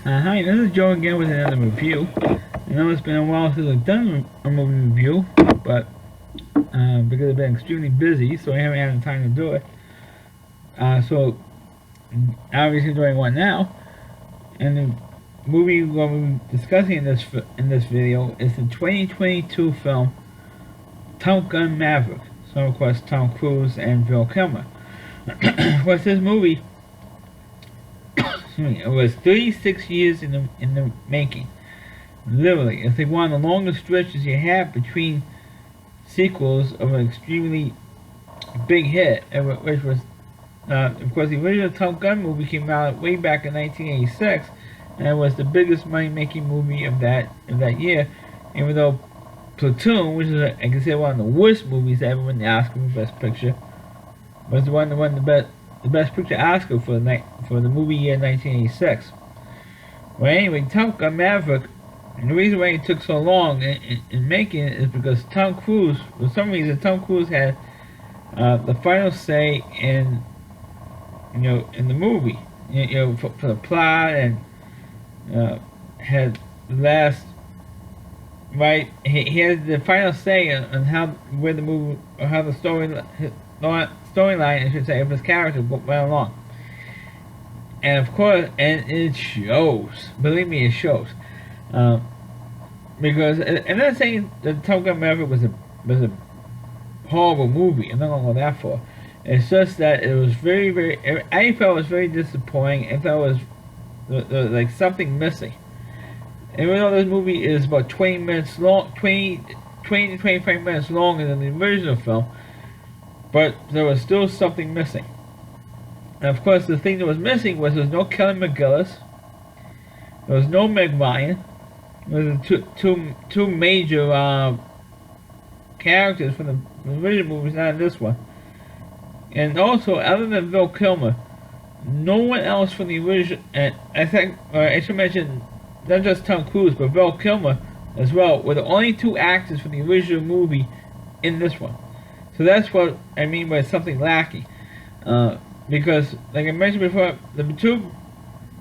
Hi, this is Joe again with another review. I know it's been a while since I've done a movie review, but because I've been extremely busy, so I haven't had the time to do it. So obviously doing one now, and the movie we're going to be discussing in this video is the 2022 film Top Gun Maverick. So of course Tom Cruise and Val Kilmer. Of course, this movie it was 36 years in the making. Literally, it's like one of the longest stretches you have between sequels of an extremely big hit, which was, of course, the original Top Gun movie came out way back in 1986, and it was the biggest money-making movie of that year. Even though Platoon, which is I consider one of the worst movies to ever win the Oscar for Best Picture, was the one that won the Best Picture Oscar for the movie year 1986. Well, anyway, Top Gun Maverick. And the reason why it took so long in making it is because Tom Cruise, for some reason, Tom Cruise had the final say in the movie, for the plot, and had the last right. He had the final say on how where the movie or how the storyline, I should say, of his character went along. And of course, and it shows. Believe me, it shows. Because, and I'm not saying that Top Gun Maverick was a horrible movie. I'm not gonna go that far. It's just that it was very. I felt it was very disappointing. I felt it was like something missing. And even though this movie is about 20 minutes long, 20 to 25 minutes longer than the original film, but there was still something missing. And of course, the thing that was missing was there was no Kelly McGillis, there was no Meg Ryan. There were two major characters from the original movies, not in this one. And also, other than Val Kilmer, no one else from the original. And I think I should mention not just Tom Cruise, but Val Kilmer as well, were the only two actors from the original movie in this one. So that's what I mean by something lacking. Because, like I mentioned before, the two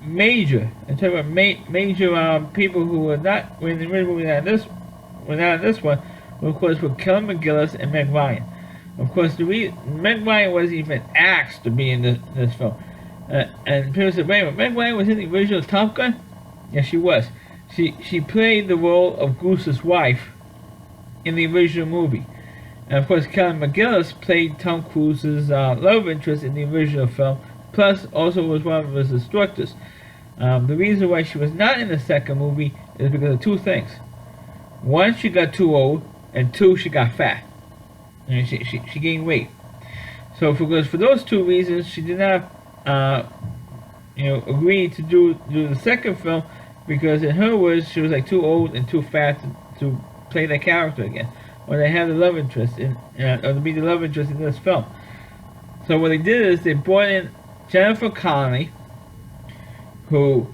major, I'm talking about major people who were not in the original movie, not in this one, of course, were Kelly McGillis and Meg Ryan. Of course, Meg Ryan wasn't even asked to be in this film. And people said, wait a minute, Meg Ryan was in the original Top Gun? Yes, she was. She played the role of Goose's wife in the original movie. And of course, Kelly McGillis played Tom Cruise's love interest in the original film, plus also was one of his instructors. The reason why she was not in the second movie is because of two things. One, she got too old, and two, she got fat. And she gained weight. So for those two reasons, she did not agree to do the second film, because in her words, she was like too old and too fat to play that character again, or they had the love interest or to be the love interest in this film. So what they did is they brought in Jennifer Connelly, who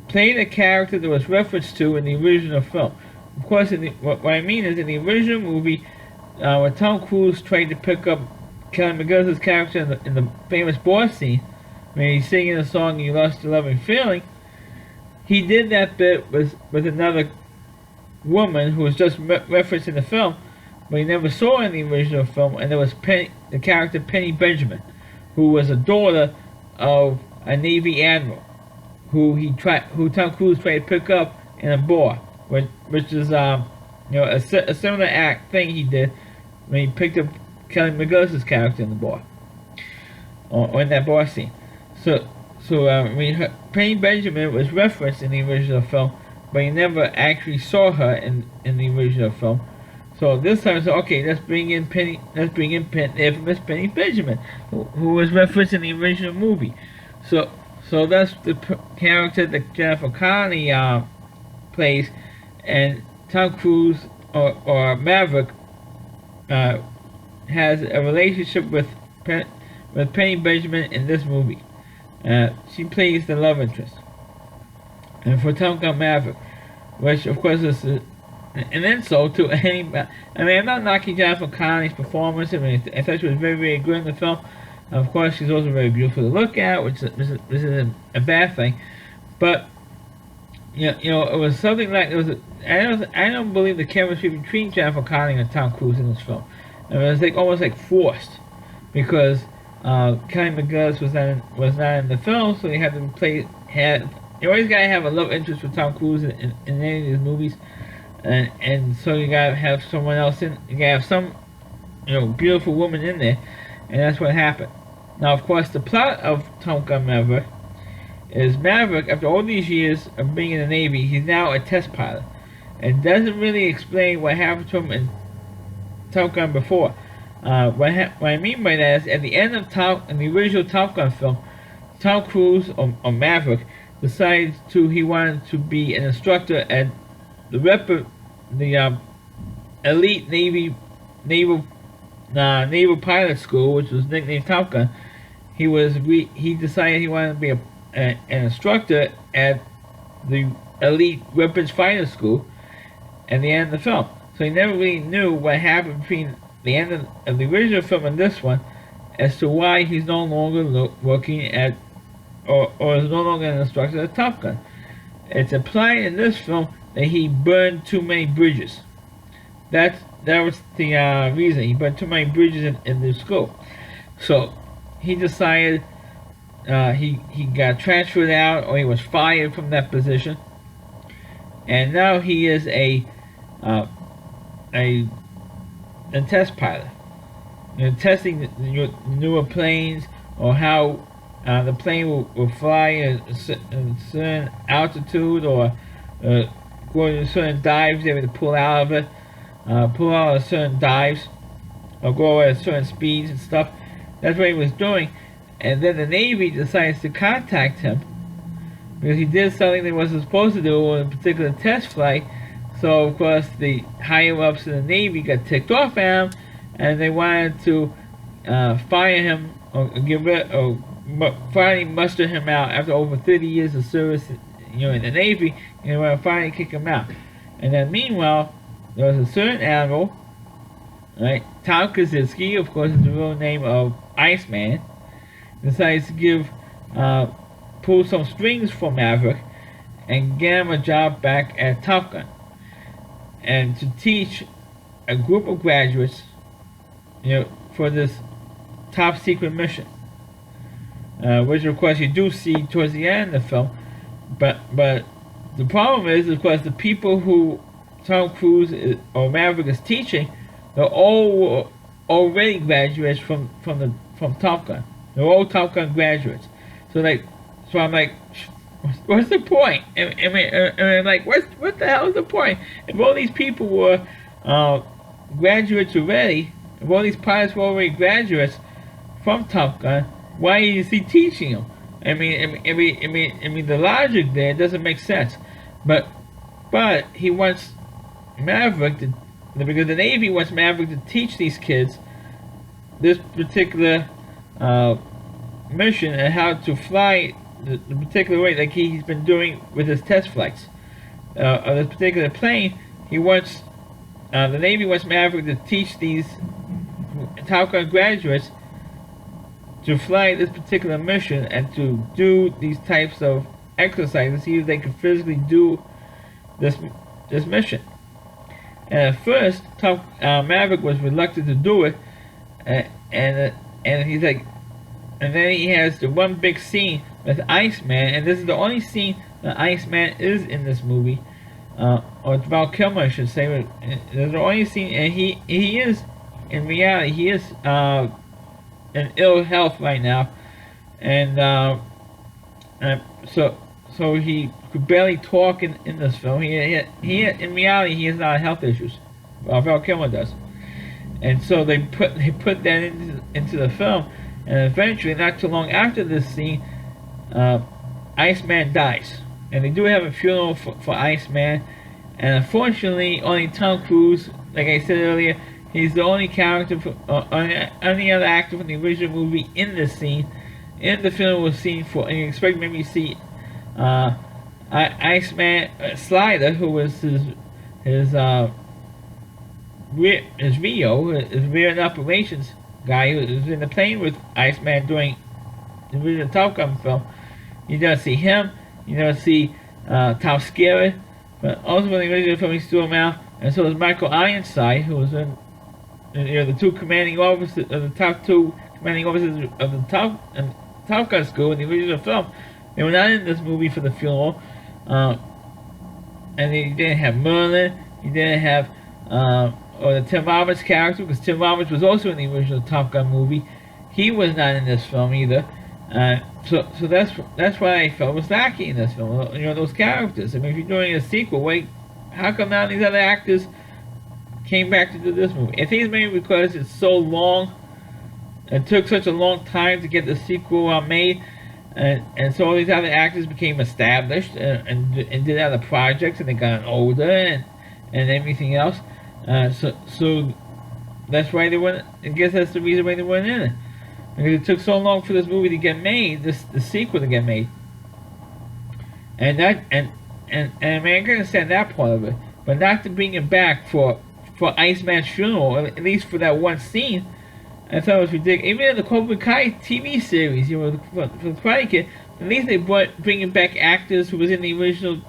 played a character that was referenced to in the original film. Of course, what I mean is, in the original movie, when Tom Cruise tried to pick up Kelly McGillis' character in the famous bar scene, when he's singing the song "You Lost Your Loving Feeling," he did that bit with another woman who was just referenced in the film, but he never saw in the original film, and there was the character Penny Benjamin, who was a daughter of a Navy admiral, who Tom Cruise tried to pick up in a bar, which is a similar thing he did when he picked up Kelly McGillis' character in the bar, or in that bar scene. So Penny Benjamin was referenced in the original film, but you never actually saw her in the original film. So this time, okay, let's bring in infamous Penny Benjamin, who was referenced in the original movie. So that's the character that Jennifer Connelly plays, and Tom Cruise or Maverick has a relationship with Penny Benjamin in this movie. She plays the love interest. And for Top Gun Maverick, which of course is an insult to any. I mean, I'm not knocking Jennifer Connelly's performance. I mean, I thought she was very, very good in the film. Of course, she's also very beautiful to look at, which isn't a bad thing. But it was something like I don't believe the chemistry between Jennifer Connelly and Tom Cruise in this film. It was like almost like forced because Kelly McGillis was not in the film, so they had to you always gotta have a love interest for Tom Cruise in any of these movies, and so you gotta have someone else in. You gotta have some beautiful woman in there, and that's what happened. Now, of course, the plot of Top Gun Maverick is Maverick, after all these years of being in the Navy, he's now a test pilot, and doesn't really explain what happened to him in Top Gun before. What I mean by that is, at the end of in the original Top Gun film, Tom Cruise or Maverick decided he wanted to be an instructor at the elite naval pilot school, which was nicknamed Top Gun. He decided he wanted to be an instructor at the elite weapons fighter school at the end of the film. So he never really knew what happened between the end of the original film and this one, as to why he's no longer working at or is no longer an instructor at Top Gun. It's implied in this film that he burned too many bridges. That was the reason. He burned too many bridges in the school. So he decided he got transferred out, or he was fired from that position, and now he is a test pilot. Testing the newer planes, or how the plane will fly at a certain altitude, or go to certain dives. They would pull out of it, pull out of certain dives, or go at certain speeds and stuff. That's what he was doing. And then the Navy decides to contact him because he did something they wasn't supposed to do on a particular test flight. So of course the higher ups in the Navy got ticked off at him, and they wanted to fire him or finally muster him out after over 30 years of service, in the Navy, and they want to finally kick him out. And then meanwhile, there was a certain admiral, right? Tom Kaczynski, of course, is the real name of Iceman, decides to pull some strings for Maverick and get him a job back at Top Gun, and to teach a group of graduates, for this top secret mission, which of course you do see towards the end of the film. But the problem is, of course, the people who Tom Cruise or Maverick is teaching, they're all already graduates from Top Gun. They're all Top Gun graduates. So I'm like, what's the point? And I'm like, what the hell is the point? If all these people were graduates already, if all these pilots were already graduates from Top Gun, why is he teaching them? I mean, the logic there doesn't make sense. But he wants Maverick because the Navy wants Maverick to teach these kids this particular mission and how to fly the particular way, like he's been doing with his test flights of this particular plane. The Navy wants Maverick to teach these Top Gun graduates to fly this particular mission and to do these types of exercises, see if they can physically do this mission. And at first, Maverick was reluctant to do it, and he's like, and then he has the one big scene with Iceman, and this is the only scene that Iceman is in this movie, or Val Kilmer, I should say. There's the only scene, and he is, in reality, he is in ill health right now, and so he could barely talk in this film. He in reality, he has a lot of health issues. Val Kilmer does, and so they put that into the film, and eventually, not too long after this scene, Iceman dies, and they do have a funeral for Iceman, and unfortunately, only Tom Cruise, like I said earlier, he's the only character, any other actor from the original movie in this scene. In the film was seen and you expect maybe to see Iceman Slider, who was his VO, his rear in operations guy who was in the plane with Iceman during the original Top Gun film. You don't see him. You don't see Tom Skerritt. But also in the original film, he's still around. And so is Michael Ironside, who was in the two commanding officers of the top two commanding officers of the Top Gun school in the original film. They were not in this movie for the funeral. And he didn't have Merlin. He didn't have or the Tim Roberts character, because Tim Roberts was also in the original Top Gun movie. He was not in this film either. So that's why I felt was lacking in this film. You know, those characters. I mean, if you're doing a sequel, wait, how come now these other actors came back to do this movie? I think it's maybe because it's so long. It took such a long time to get the sequel made, and so all these other actors became established and did other projects, and they got older and everything else. So that's why they weren't. I guess that's the reason why they weren't in it. Because it took so long for this movie to get made, the sequel to get made. And I mean, I can understand that part of it, but not to bring it back for Iceman's funeral, at least for that one scene. I thought it was ridiculous. Even in the Cobra Kai TV series, you know, for the Karate Kid, at least they bringing back actors who was in the original,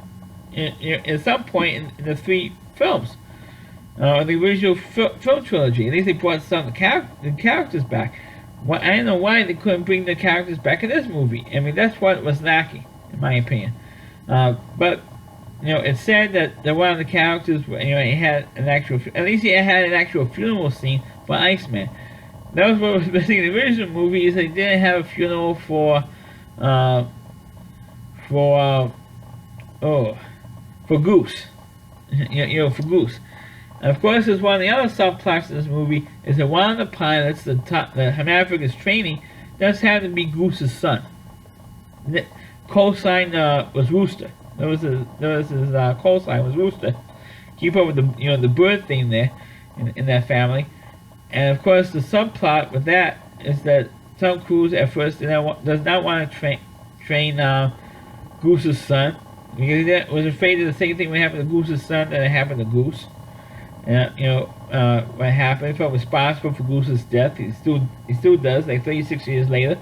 at some point in the three films, the original film trilogy. At least they brought some of the characters back. I don't know why they couldn't bring the characters back in this movie. I mean, that's what was lacking, in my opinion. But you know, it's said that one of the characters, you know, he had an actual, at least he had an actual funeral scene for Iceman. That was what was missing in the original movie, is they didn't have a funeral for Goose. You know, for Goose. And of course, there's one of the other subplots in this movie is that one of the pilots that Maverick is training does have to be Goose's son. The call sign was Rooster. That was his call sign was Rooster. Keep up with the bird theme there in that family. And of course, the subplot with that is that Tom Cruise at first does not want to train Goose's son, because he was afraid of the same thing would happen to Goose's son that happened to Goose. You know what happened? He felt responsible for Goose's death. He still does, like 36 years later.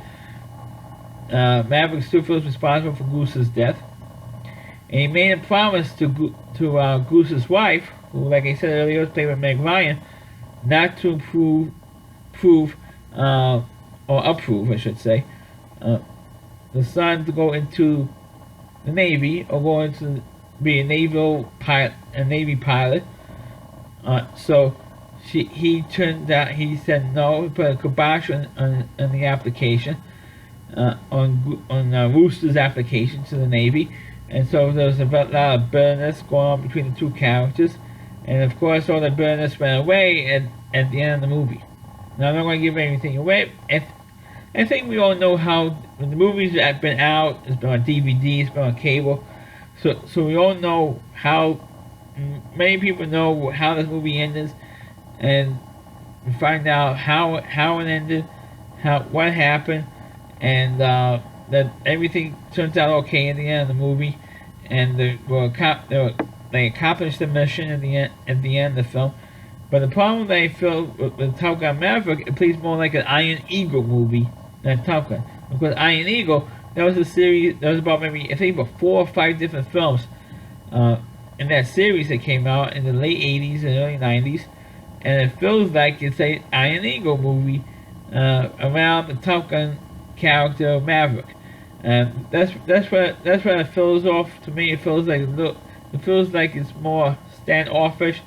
Maverick still feels responsible for Goose's death, and he made a promise to Goose's wife, who, like I said earlier, was played by Meg Ryan, not to approve, I should say, the son to go into the Navy or go into be a Navy pilot. So he said no. He put a kibosh on the application, on Rooster's application to the Navy, and so there was a lot of bitterness going on between the two characters. And of course, all the bitterness went away at the end of the movie. Now, I'm not going to give anything away. I think we all know how, when the movies have been out, it's been on DVD, it's been on cable, so we all know how, many people know how this movie ended, and we find out how it ended, what happened, and that everything turns out okay at the end of the movie, and they accomplished the mission at the end of the film. But the problem that I feel with Top Gun Maverick, it plays more like an Iron Eagle movie than Top Gun. Because Iron Eagle, that was a series that was about maybe, I think, about 4 or 5 different films in that series that came out in the late 80s and early 90s. And it feels like it's an Iron Eagle movie around the Top Gun character Maverick. And that's what it feels off to me. It feels like it's more standoffish.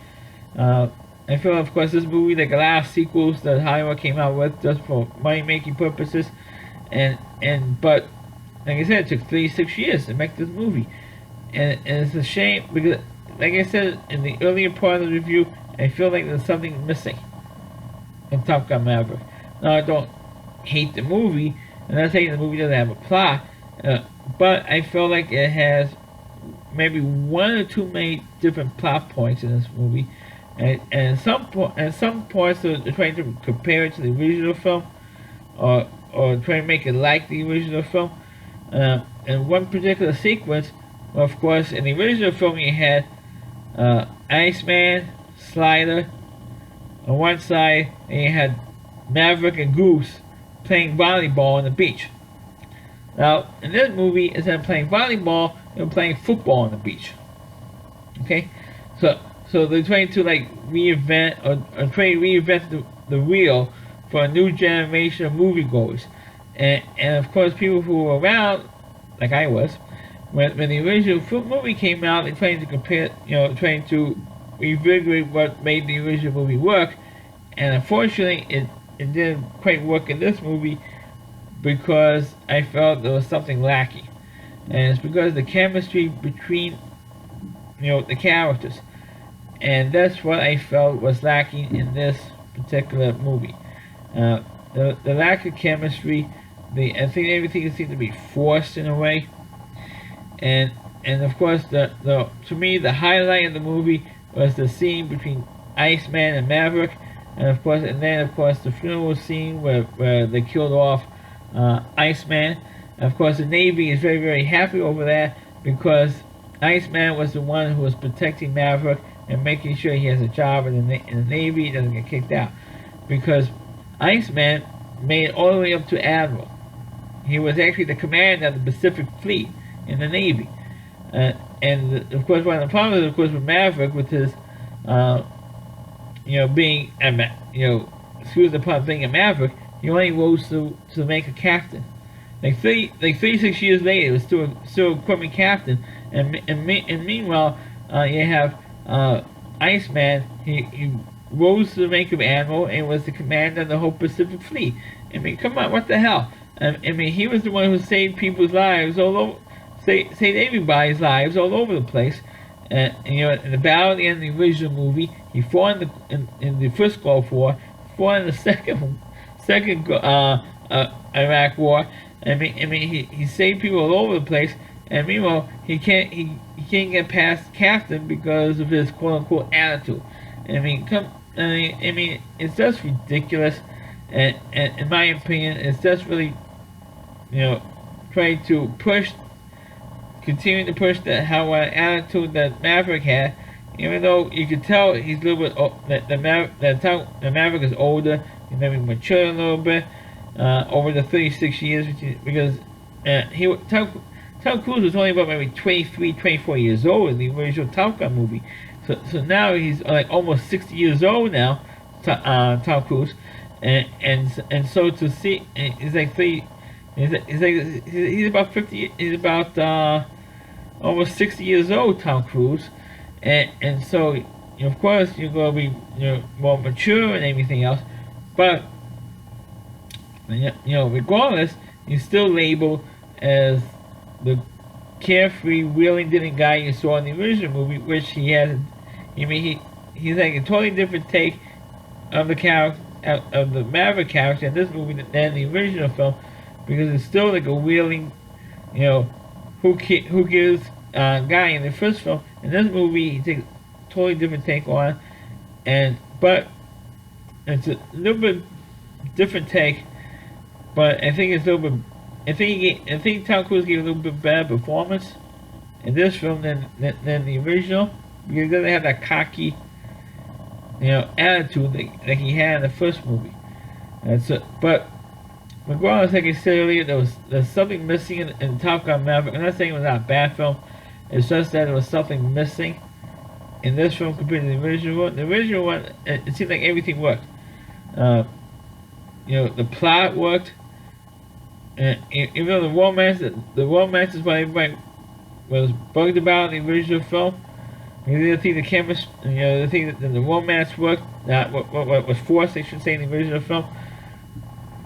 I feel, of course, this movie, like a lot of sequels that Hollywood came out with just for money-making purposes, but like I said, it took 36 years to make this movie, and it's a shame because, like I said in the earlier part of the review, I feel like there's something missing in Top Gun Maverick. Now, I don't hate the movie, and I'm not saying the movie doesn't have a plot, but I feel like it has maybe 1 or 2 many different plot points in this movie, and some points are trying to compare it to the original film, or trying to make it like the original film. In one particular sequence, well, of course, in the original film you had Iceman, Slider on one side, and you had Maverick and Goose playing volleyball on the beach. Now, in this movie, instead of playing volleyball, they're playing football on the beach. Okay, so they're trying to like reinvent or trying to reinvent the wheel for a new generation of moviegoers, and of course people who were around, like I was, when the original movie came out, they're trying to compare, trying to revigorate what made the original movie work, and unfortunately it didn't quite work in this movie because I felt there was something lacking, and it's because the chemistry between the characters, and that's what I felt was lacking in this particular movie. The lack of chemistry, I think everything seemed to be forced in a way, and of course to me the highlight of the movie was the scene between Iceman and Maverick, and then of course the funeral scene where they killed off Iceman. And of course the Navy is very, very happy over that because Iceman was the one who was protecting Maverick and making sure he has a job in the Navy, he doesn't get kicked out. Because Iceman made it all the way up to Admiral. He was actually the commander of the Pacific Fleet in the Navy. And of course, one of the problems, of course, with Maverick, with his, being, excuse the pun, being a Maverick, he only rose to make a captain. Like 36 years later, he was still a equipment captain. And meanwhile, you have Iceman. He rose to the rank of Admiral and was the commander of the whole Pacific Fleet. I mean, come on, what the hell? I mean, he was the one who saved people's lives all over, saved everybody's lives all over the place. In the battle at the end of the original movie, he fought in the first Gulf War, fought in the second Iraq War. I mean, he saved people all over the place. And meanwhile, he can't get past captain because of his quote unquote attitude. I mean, it's just ridiculous, and in my opinion, it's just really, trying to continue to push that attitude that Maverick had, even though you could tell he's a little bit the Maverick is older, he's maybe matured a little bit over the 36 years, because Tom Cruise was only about maybe 23, 24 years old in the original Top Gun movie. So now he's like almost 60 years old now, Tom Cruise, and so to see, he's about 50, he's about almost 60 years old, Tom Cruise, and so of course you're gonna be more mature and everything else, but regardless, he's still labeled as the carefree, wheeling dealing guy you saw in the original movie, which he has. He's like a totally different take of the character, of the Maverick character in this movie than the original film, because it's still like a wheeling, who gives guy in the first film. In this movie, he takes a totally different take on it, but it's a little bit different take. But I think it's a little bit. I think Tom Cruise gave a little bit better performance in this film than the original, because he doesn't have that cocky, attitude that he had in the first movie. But regardless, like I said earlier, there's something missing in Top Gun Maverick. I'm not saying it was not a bad film. It's just that there was something missing in this film compared to the original one. The original one, it seemed like everything worked. The plot worked. Even though the romance is what everybody was bugged about in the original film, because the other thing, the chemistry, the thing that the romance worked, not what was forced, I should say, in the original film.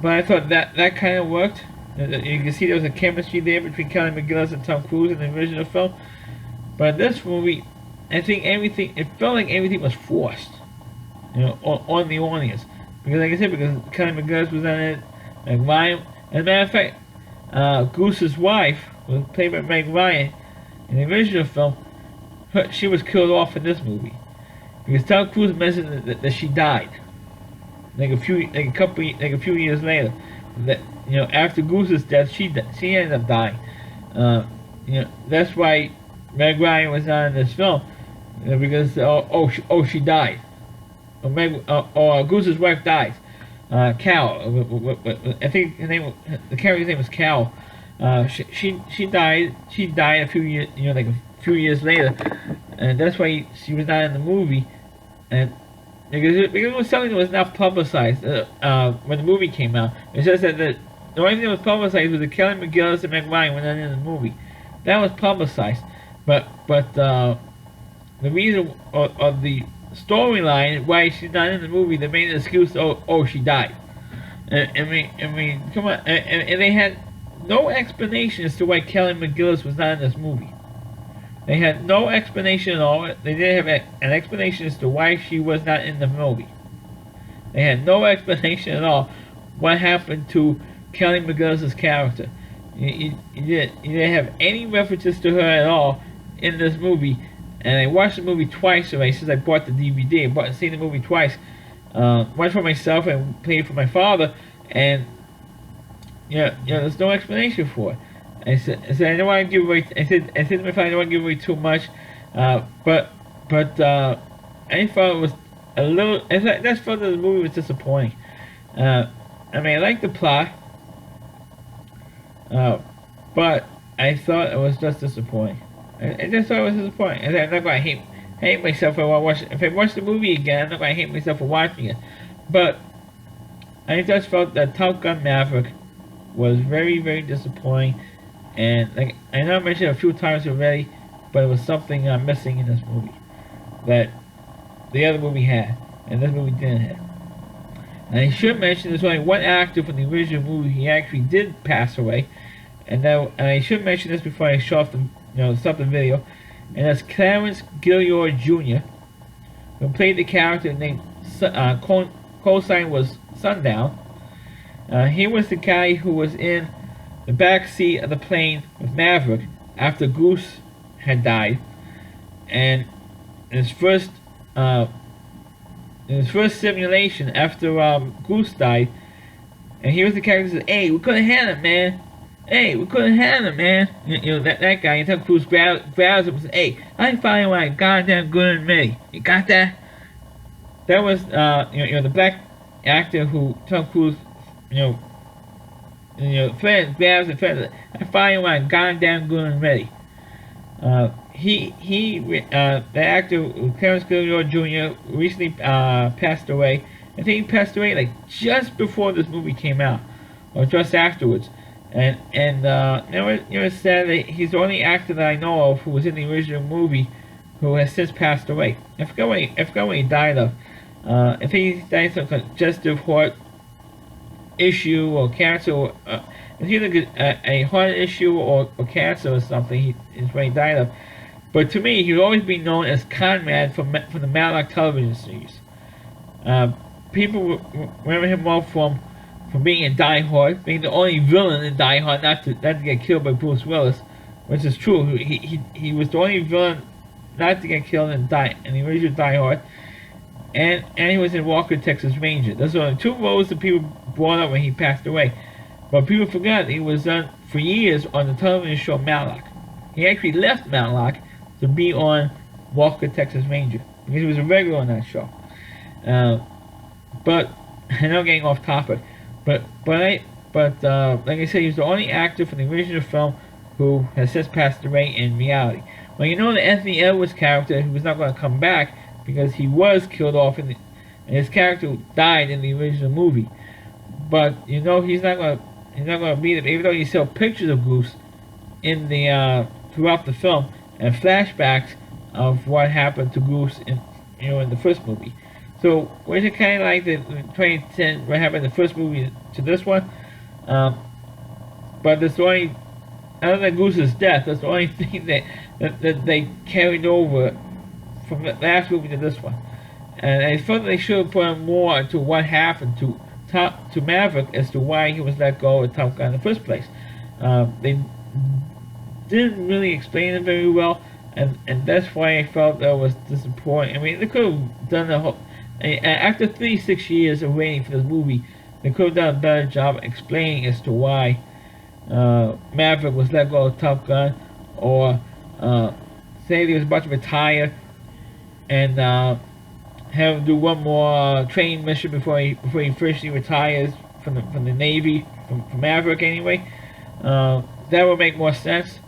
But I thought that kind of worked. You can see there was a chemistry there between Kelly McGillis and Tom Cruise in the original film. But in this movie, I think it felt like everything was forced, on the audience. Because like I said, because Kelly McGillis was on it, like Ryan. As a matter of fact, Goose's wife was played by Meg Ryan in the original film. She was killed off in this movie because Tom Cruise mentioned that she died, like a few years later. That after Goose's death, she ended up dying. That's why Meg Ryan was not in this film, because she died, or Goose's wife died. Cal. I think the character's name was Cal. She died. She died a few years, like a few years later, and that's why she was not in the movie. And because it was something that was not publicized when the movie came out. It's just that the only thing that was publicized was that Kelly McGillis and Meg Ryan were not in the movie. That was publicized, but the reason of the storyline why she's not in the movie, they made an excuse. Oh, she died. I mean, come on, and they had no explanation as to why Kelly McGillis was not in this movie. They had no explanation at all. They didn't have an explanation as to why she was not in the movie. They had no explanation at all what happened to Kelly McGillis' character. You didn't have any references to her at all in this movie. And I watched the movie twice already since I bought the DVD. I seen the movie twice. Once for myself and played it for my father. And there's no explanation for it. I said I don't want to give away. I said to my father I don't want to give away too much. But I thought it was a little. I just felt that the movie was disappointing. I mean, I liked the plot. But I thought it was just disappointing. I just thought it was disappointing. I'm not going to hate myself if I watch the movie again. I'm not going to hate myself for watching it. But I just felt that Top Gun Maverick was very, very disappointing. And like I know I mentioned it a few times already, but it was something missing in this movie that the other movie had, and this movie didn't have. And I should mention there's only one actor from the original movie. He actually did pass away, and I should mention this before I show off stop the video. And that's Clarence Gilliard Jr., who played the character named co-sign was Sundown. He was the guy who was in the back seat of the plane with Maverick after Goose had died, and in his first simulation after Goose died, and he was the character that said, "Hey, we couldn't handle it, man. Hey, we couldn't handle it, man." That guy. And Tom Cruise grabs him and says, "Hey, I finally want a goddamn good and me. You got that?" That was the black actor who Tom Cruise friends grabs and friends. I finally want goddamn good and ready. The actor Clarence Gilliard Jr. recently passed away. I think he passed away like just before this movie came out, or just afterwards. And it's sad that he's the only actor that I know of who was in the original movie who has since passed away. I forgot what he died of. I think he died of some congestive heart issue or cancer. It's either a heart issue or cancer or something. Is what he died of. But to me, he'll always be known as Conrad from the Maverick television series. People remember him more from being in Die Hard, being the only villain in Die Hard not to get killed by Bruce Willis, which is true. He was the only villain not to get killed in the original Die Hard, and he was in Walker, Texas Ranger. Those are only two roles that people brought up when he passed away. But people forgot he was on for years on the television show Matlock. He actually left Matlock to be on Walker, Texas Ranger, because he was a regular on that show. But I know I'm getting off topic. But like I said, he was the only actor from the original film who has since passed away in reality. Well, that Anthony Edwards' character, who was not going to come back because he was killed off and his character died in the original movie. But he's not going to be there, even though you saw pictures of Goose in the throughout the film and flashbacks of what happened to Goose in the first movie. So, was it kind of like the 2010, what happened in the first movie to this one? But that's the only, other than Goose's death, that's the only thing that they carried over from the last movie to this one. And I felt they should have put more into what happened to Maverick as to why he was let go of Top Gun in the first place. They didn't really explain it very well, and that's why I felt that was disappointing. I mean, they could have done the whole. After 36 years of waiting for this movie, they could have done a better job explaining as to why Maverick was let go of Top Gun, or say he was about to retire and have him do one more training mission before he officially retires from the Navy, from Maverick anyway. That would make more sense.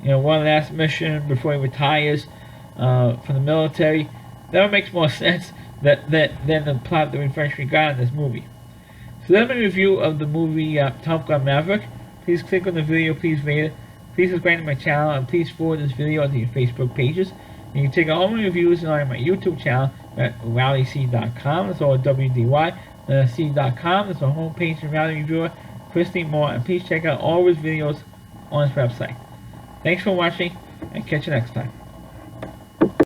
You know, one last mission before he retires from the military. That would make more sense than the plot that we eventually got in this movie. So that's my review of the movie Top Gun Maverick. Please click on the video, please rate it, please subscribe to my channel, and please forward this video onto your Facebook pages. And you can check out all my reviews on my YouTube channel at rallyc.com. That's all WDY. C.com. That's our homepage for Rally Reviewer, Christine Moore, and please check out all his videos on his website. Thanks for watching, and catch you next time.